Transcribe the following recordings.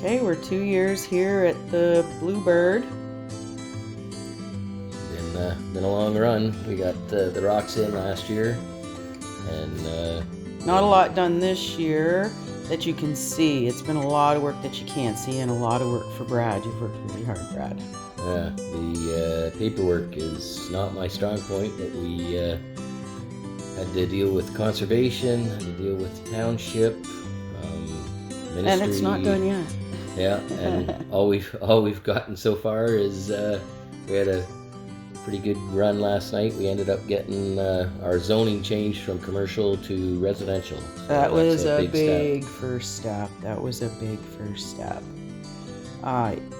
Okay, we're 2 years here at the Bluebird. Been a long run. We got the rocks in last year, and Not a lot done this year that you can see. It's been a lot of work that you can't see, and a lot of work for Brad. You've worked really hard, Brad. yeah, the paperwork is not my strong point, but we had to deal with conservation, had to deal with township, ministry. And it's not done yet. Yeah, and all we've gotten so far is we had a pretty good run last night. We ended up getting our zoning changed from commercial to residential. So That was a big step. first step. That was a big first step.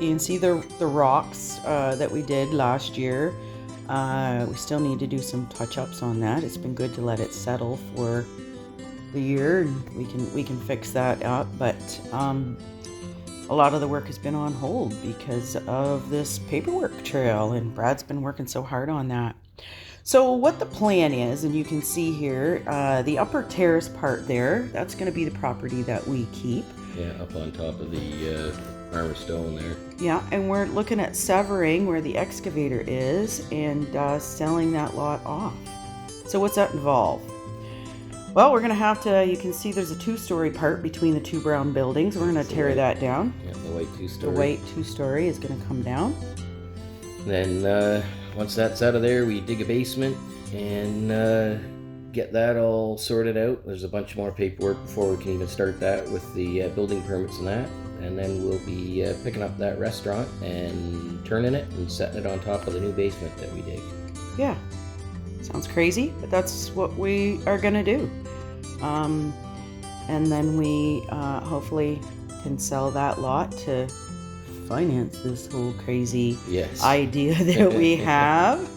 You can see the rocks that we did last year. We still need to do some touch-ups on that. It's been good to let it settle for the year, and we can fix that up. But a lot of the work has been on hold because of this paperwork trail, and Brad's been working so hard on that. So what the plan is, and you can see here, the upper terrace part there, that's going to be the property that we keep. Yeah, up on top of the armor stone there. Yeah, and we're looking at severing where the excavator is and selling that lot off. So what's that involve? Well, we're going to have to, you can see there's a 2-story part between the 2 brown buildings. We're going to tear that down. Yeah, the white 2-story. The white 2-story is going to come down. Then once that's out of there, we dig a basement and get that all sorted out. There's a bunch more paperwork before we can even start that with the building permits and that. And then we'll be picking up that restaurant and turning it and setting it on top of the new basement that we dig. Yeah, sounds crazy, but that's what we are going to do. And then we hopefully can sell that lot to finance this whole crazy idea that we have.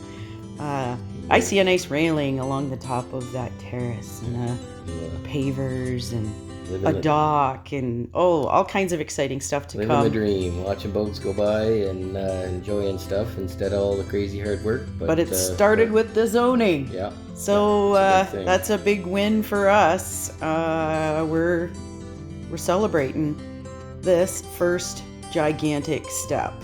I see a nice railing along the top of that terrace, and pavers and a dock, and all kinds of exciting stuff to come. Living the dream, watching boats go by and enjoying stuff instead of all the crazy hard work. But it started with the zoning. Yeah. So that's a big win for us. We're celebrating this first gigantic step.